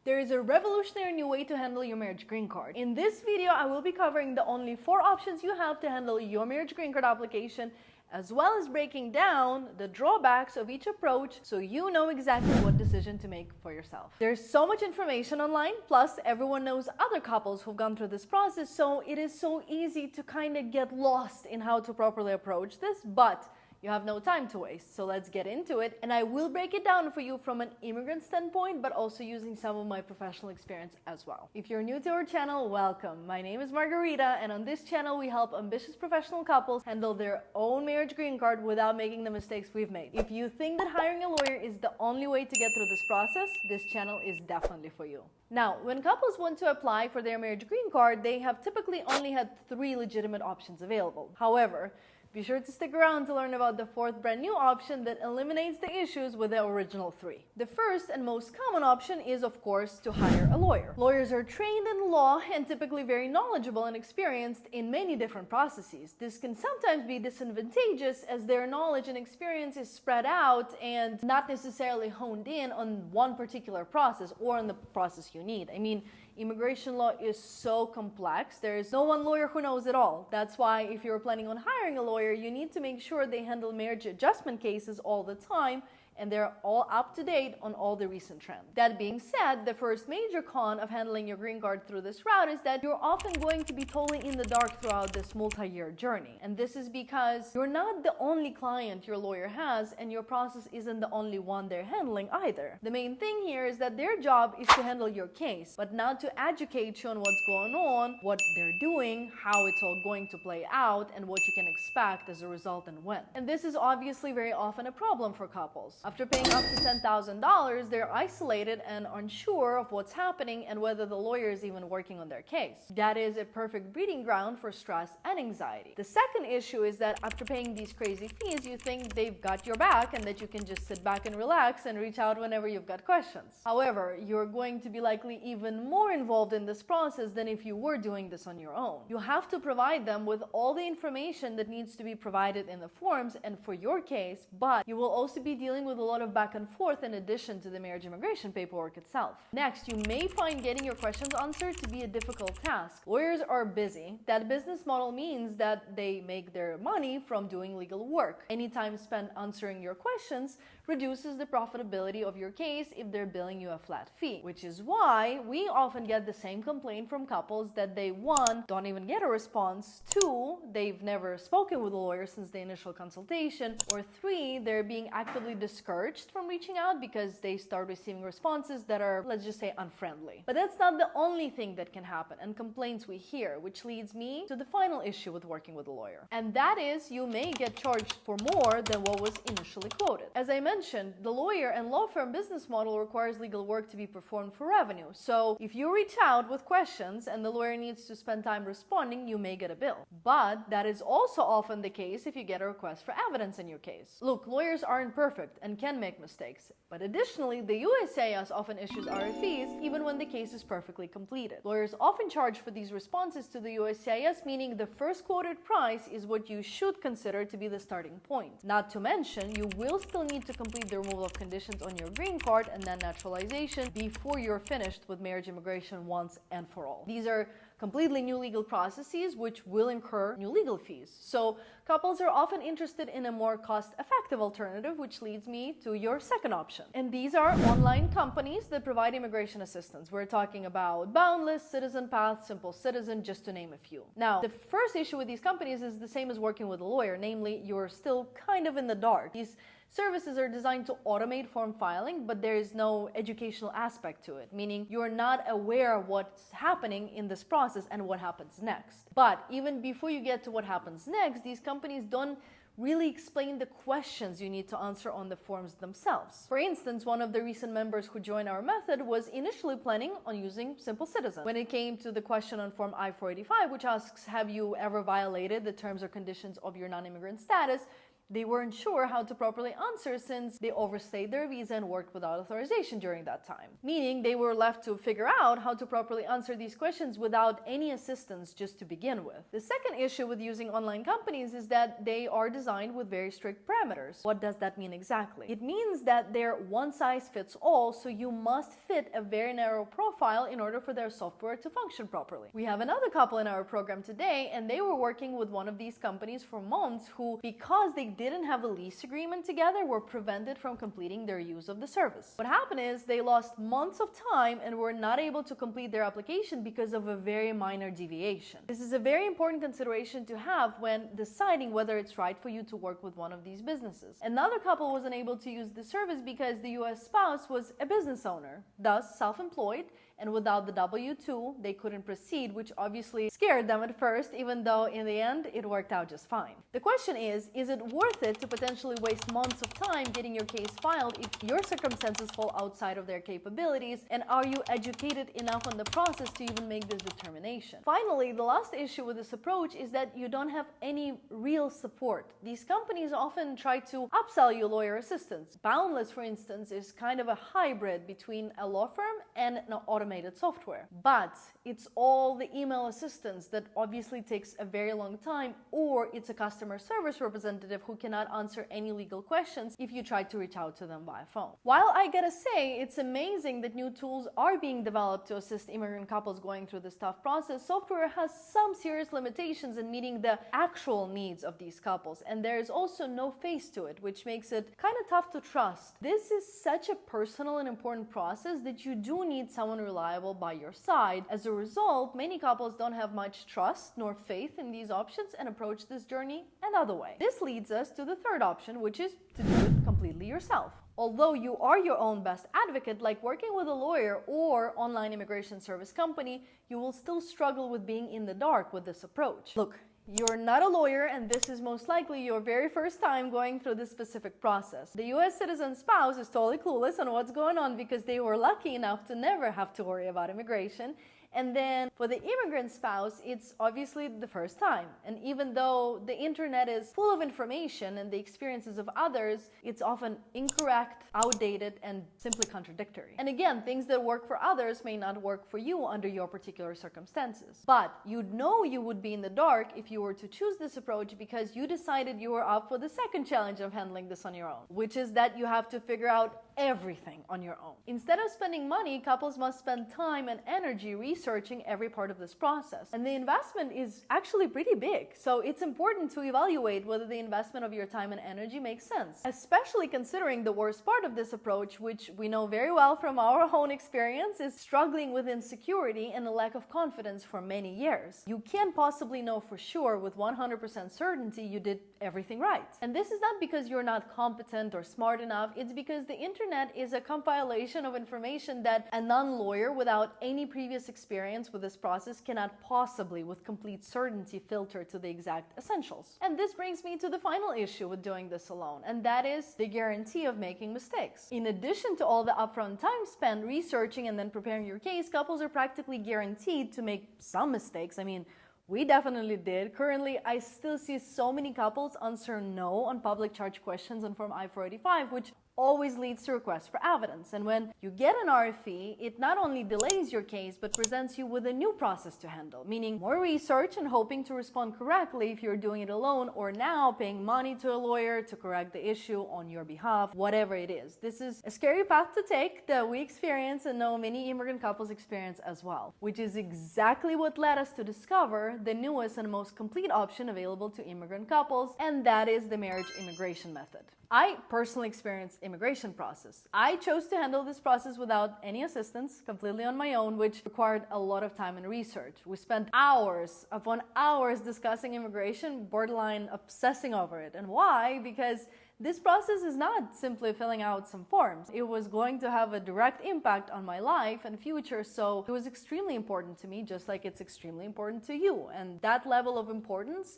There is a revolutionary new way to handle your marriage green card. In this video, I will be covering the only 4 options you have to handle your marriage green card application, as well as breaking down the drawbacks of each approach so you know exactly what decision to make for yourself. There's so much information online, plus everyone knows other couples who've gone through this process, so it is so easy to kind of get lost in how to properly approach this, but you have no time to waste, so let's get into it. And I will break it down for you from an immigrant standpoint, but also using some of my professional experience as well. If you're new to our channel, welcome. My name is Margarita, and on this channel, we help ambitious professional couples handle their own marriage green card without making the mistakes we've made. If you think that hiring a lawyer is the only way to get through this process, this channel is definitely for you. Now, when couples want to apply for their marriage green card, they have typically only had 3 legitimate options available. However, be sure to stick around to learn about the 4th brand new option that eliminates the issues with the original 3. The first and most common option is, of course, to hire a lawyer. Lawyers are trained in law and typically very knowledgeable and experienced in many different processes. This can sometimes be disadvantageous as their knowledge and experience is spread out and not necessarily honed in on one particular process or on the process you need. I mean, immigration law is so complex. There is no one lawyer who knows it all. That's why if you're planning on hiring a lawyer, you need to make sure they handle marriage adjustment cases all the time and they're all up to date on all the recent trends. That being said, the first major con of handling your green card through this route is that you're often going to be totally in the dark throughout this multi-year journey. And this is because you're not the only client your lawyer has, and your process isn't the only one they're handling either. The main thing here is that their job is to handle your case, but not to educate you on what's going on, what they're doing, how it's all going to play out, and what you can expect as a result and when. And this is obviously very often a problem for couples. After paying up to $10,000, they're isolated and unsure of what's happening and whether the lawyer is even working on their case. That is a perfect breeding ground for stress and anxiety. The second issue is that after paying these crazy fees, you think they've got your back and that you can just sit back and relax and reach out whenever you've got questions. However, you're going to be likely even more involved in this process than if you were doing this on your own. You have to provide them with all the information that needs to be provided in the forms and for your case, but you will also be dealing with a lot of back and forth in addition to the marriage immigration paperwork itself. Next, you may find getting your questions answered to be a difficult task. Lawyers are busy. That business model means that they make their money from doing legal work. Any time spent answering your questions reduces the profitability of your case if they're billing you a flat fee, which is why we often get the same complaint from couples that they, 1, don't even get a response, 2, they've never spoken with a lawyer since the initial consultation, or 3, they're being actively discouraged from reaching out because they start receiving responses that are, let's just say, unfriendly. But that's not the only thing that can happen and complaints we hear, which leads me to the final issue with working with a lawyer. And that is, you may get charged for more than what was initially quoted. As I mentioned, the lawyer and law firm business model requires legal work to be performed for revenue. So if you reach out with questions and the lawyer needs to spend time responding, you may get a bill. But that is also often the case if you get a request for evidence in your case. Look, lawyers aren't perfect and can make mistakes. But additionally, the USCIS often issues RFEs even when the case is perfectly completed. Lawyers often charge for these responses to the USCIS, meaning the first quoted price is what you should consider to be the starting point. Not to mention, you will still need to complete the removal of conditions on your green card and then naturalization before you're finished with marriage immigration once and for all. These are completely new legal processes which will incur new legal fees. So couples are often interested in a more cost-effective alternative, which leads me to your second option. And these are online companies that provide immigration assistance. We're talking about Boundless, Citizen Path, Simple Citizen, just to name a few. Now, the first issue with these companies is the same as working with a lawyer, namely you're still kind of in the dark. These services are designed to automate form filing, but there is no educational aspect to it, meaning you're not aware of what's happening in this process and what happens next. But even before you get to what happens next, these companies don't really explain the questions you need to answer on the forms themselves. For instance, one of the recent members who joined our method was initially planning on using Simple Citizen. When it came to the question on Form I-485, which asks, have you ever violated the terms or conditions of your non-immigrant status, They weren't sure how to properly answer since they overstayed their visa and worked without authorization during that time. Meaning they were left to figure out how to properly answer these questions without any assistance just to begin with. The second issue with using online companies is that they are designed with very strict parameters. What does that mean exactly? It means that they're one size fits all, so you must fit a very narrow profile in order for their software to function properly. We have another couple in our program today, and they were working with one of these companies for months who, because they didn't have a lease agreement together, were prevented from completing their use of the service. What happened is they lost months of time and were not able to complete their application because of a very minor deviation. This is a very important consideration to have when deciding whether it's right for you to work with one of these businesses. Another couple wasn't able to use the service because the US spouse was a business owner, thus self-employed, and without the W-2, they couldn't proceed, which obviously scared them at first, even though in the end, it worked out just fine. The question is it worth it to potentially waste months of time getting your case filed if your circumstances fall outside of their capabilities, and are you educated enough on the process to even make this determination? Finally, the last issue with this approach is that you don't have any real support. These companies often try to upsell you lawyer assistance. Boundless, for instance, is kind of a hybrid between a law firm and an automated software. But it's all the email assistance that obviously takes a very long time, or it's a customer service representative who cannot answer any legal questions if you try to reach out to them via phone. While I gotta say, it's amazing that new tools are being developed to assist immigrant couples going through this tough process, software has some serious limitations in meeting the actual needs of these couples, and there is also no face to it, which makes it kind of tough to trust. This is such a personal and important process that you do need someone reliable by your side. As a result, many couples don't have much trust nor faith in these options and approach this journey another way. This leads us to the third option, which is to do it completely yourself. Although you are your own best advocate, like working with a lawyer or online immigration service company, you will still struggle with being in the dark with this approach. Look, you're not a lawyer, and this is most likely your very first time going through this specific process. The US citizen spouse is totally clueless on what's going on because they were lucky enough to never have to worry about immigration. And then for the immigrant spouse, it's obviously the first time. And even though the internet is full of information and the experiences of others, it's often incorrect, outdated, and simply contradictory. And again, things that work for others may not work for you under your particular circumstances. But you'd know you would be in the dark if you were to choose this approach because you decided you were up for the second challenge of handling this on your own, which is that you have to figure out everything on your own. Instead of spending money, couples must spend time and energy researching every part of this process. And the investment is actually pretty big. So it's important to evaluate whether the investment of your time and energy makes sense, especially considering the worst part of this approach, which we know very well from our own experience, is struggling with insecurity and a lack of confidence for many years. You can't possibly know for sure with 100% certainty you did everything right. And this is not because you're not competent or smart enough, it's because the internet is a compilation of information that a non-lawyer without any previous experience with this process cannot possibly, with complete certainty, filter to the exact essentials. And this brings me to the final issue with doing this alone, and that is the guarantee of making mistakes. In addition to all the upfront time spent researching and then preparing your case, couples are practically guaranteed to make some mistakes. I mean, we definitely did. Currently, I still see so many couples answer no on public charge questions on Form I-485, which always leads to requests for evidence. And when you get an RFE, it not only delays your case, but presents you with a new process to handle, meaning more research and hoping to respond correctly if you're doing it alone, or now paying money to a lawyer to correct the issue on your behalf, whatever it is. This is a scary path to take that we experience and know many immigrant couples experience as well, which is exactly what led us to discover the newest and most complete option available to immigrant couples, and that is the marriage immigration method. I personally experienced immigration process. I chose to handle this process without any assistance, completely on my own, which required a lot of time and research. We spent hours upon hours discussing immigration, borderline obsessing over it. And why? Because this process is not simply filling out some forms. It was going to have a direct impact on my life and future, so it was extremely important to me, just like it's extremely important to you. And that level of importance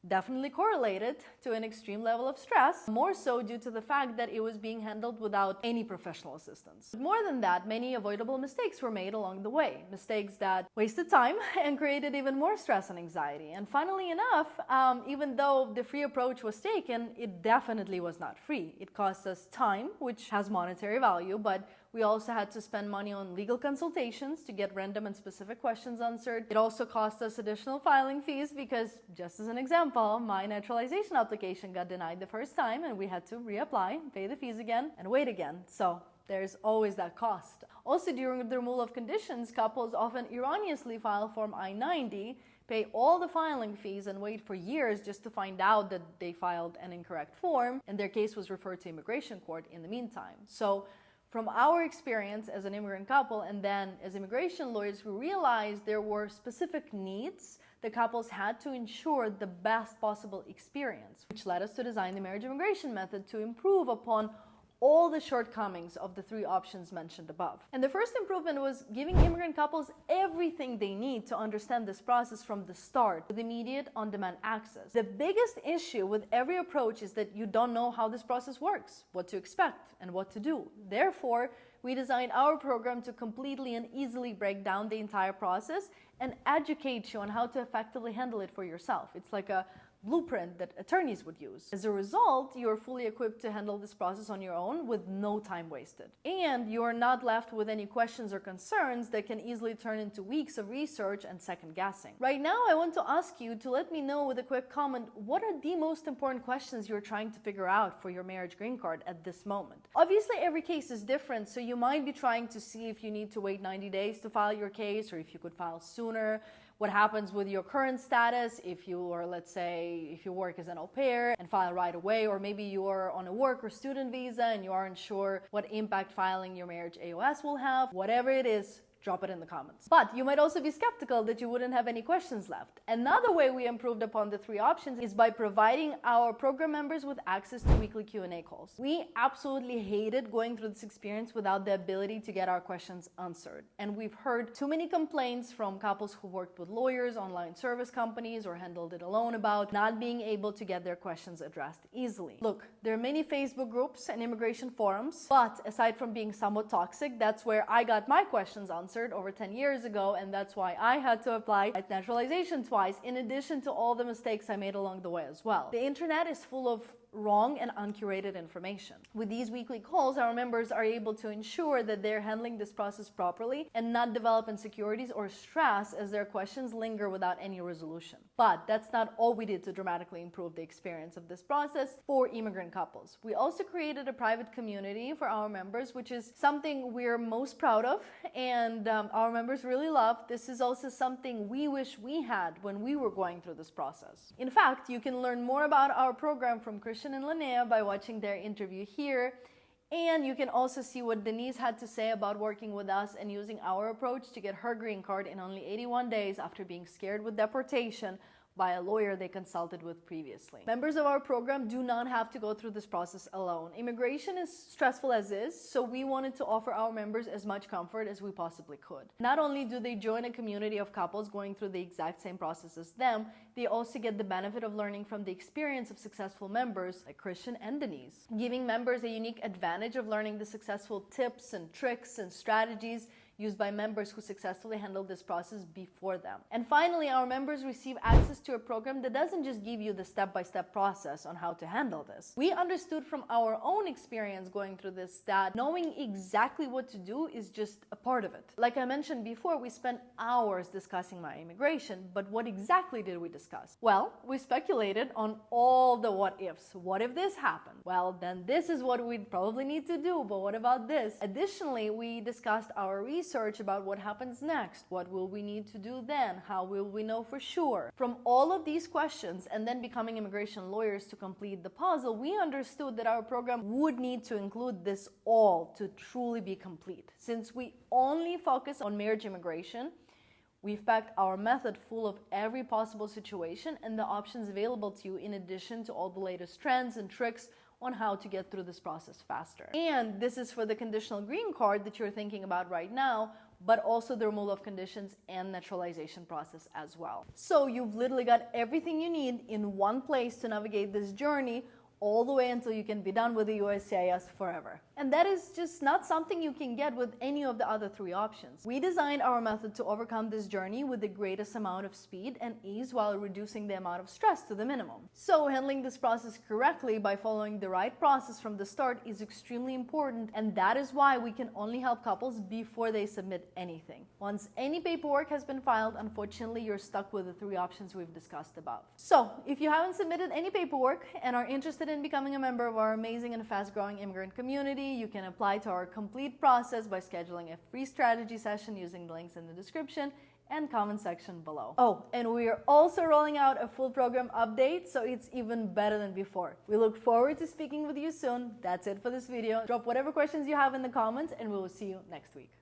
definitely correlated to an extreme level of stress, more so due to the fact that it was being handled without any professional assistance. But more than that, many avoidable mistakes were made along the way, mistakes that wasted time and created even more stress and anxiety. And funnily enough, even though the free approach was taken, it definitely was not free. It cost us time, which has monetary value, but we also had to spend money on legal consultations to get random and specific questions answered. It also cost us additional filing fees because, just as an example, my naturalization application got denied the first time and we had to reapply, pay the fees again, and wait again. So there's always that cost. Also, during the removal of conditions, couples often erroneously file Form I-90, pay all the filing fees, and wait for years just to find out that they filed an incorrect form, and their case was referred to immigration court in the meantime. So from our experience as an immigrant couple and then as immigration lawyers, we realized there were specific needs the couples had to ensure the best possible experience, which led us to design the marriage immigration method to improve upon all the shortcomings of the three options mentioned above. And the first improvement was giving immigrant couples everything they need to understand this process from the start with immediate on-demand access. The biggest issue with every approach is that you don't know how this process works, what to expect, and what to do. Therefore, we designed our program to completely and easily break down the entire process and educate you on how to effectively handle it for yourself. It's like a blueprint that attorneys would use. As a result, you are fully equipped to handle this process on your own with no time wasted. And you are not left with any questions or concerns that can easily turn into weeks of research and second guessing. Right now, I want to ask you to let me know with a quick comment, what are the most important questions you're trying to figure out for your marriage green card at this moment? Obviously, every case is different, so you might be trying to see if you need to wait 90 days to file your case or if you could file sooner. What happens with your current status if you are, let's say, if you work as an au pair and file right away, or maybe you're on a work or student visa and you aren't sure what impact filing your marriage AOS will have. Whatever it is, drop it in the comments. But you might also be skeptical that you wouldn't have any questions left. Another way we improved upon the three options is by providing our program members with access to weekly Q&A calls. We absolutely hated going through this experience without the ability to get our questions answered. And we've heard too many complaints from couples who worked with lawyers, online service companies, or handled it alone about not being able to get their questions addressed easily. Look, there are many Facebook groups and immigration forums, but aside from being somewhat toxic, that's where I got my questions answered over 10 years ago, and that's why I had to apply at naturalization twice, in addition to all the mistakes I made along the way as well. The internet is full of wrong and uncurated information. With these weekly calls, our members are able to ensure that they're handling this process properly and not develop insecurities or stress as their questions linger without any resolution. But that's not all we did to dramatically improve the experience of this process for immigrant couples. We also created a private community for our members, which is something we're most proud of and our members really love. This is also something we wish we had when we were going through this process. In fact, you can learn more about our program from Christian and Linnea by watching their interview here. And you can also see what Denise had to say about working with us and using our approach to get her green card in only 81 days after being scared with deportation by a lawyer they consulted with previously. Members of our program do not have to go through this process alone. Immigration is stressful as is, so we wanted to offer our members as much comfort as we possibly could. Not only do they join a community of couples going through the exact same process as them, they also get the benefit of learning from the experience of successful members like Christian and Denise, giving members a unique advantage of learning the successful tips and tricks and strategies used by members who successfully handled this process before them. And finally, our members receive access to a program that doesn't just give you the step-by-step process on how to handle this. We understood from our own experience going through this that knowing exactly what to do is just a part of it. Like I mentioned before, we spent hours discussing my immigration, but what exactly did we discuss? Well, we speculated on all the what-ifs. What if this happened? Well, then this is what we'd probably need to do, but what about this? Additionally, we discussed our research about what happens next. What will we need to do then? How will we know for sure? From all of these questions and then becoming immigration lawyers to complete the puzzle, we understood that our program would need to include this all to truly be complete. Since we only focus on marriage immigration, we've packed our method full of every possible situation and the options available to you in addition to all the latest trends and tricks on how to get through this process faster. And this is for the conditional green card that you're thinking about right now, but also the removal of conditions and naturalization process as well. So you've literally got everything you need in one place to navigate this journey all the way until you can be done with the USCIS forever. And that is just not something you can get with any of the other 3 options. We designed our method to overcome this journey with the greatest amount of speed and ease while reducing the amount of stress to the minimum. So handling this process correctly by following the right process from the start is extremely important, and that is why we can only help couples before they submit anything. Once any paperwork has been filed, unfortunately, you're stuck with the 3 options we've discussed above. So if you haven't submitted any paperwork and are interested in becoming a member of our amazing and fast-growing immigrant community, you can apply to our complete process by scheduling a free strategy session using the links in the description and comment section below. Oh, and we are also rolling out a full program update, so it's even better than before. We look forward to speaking with you soon. That's it for this video. Drop whatever questions you have in the comments, and we will see you next week.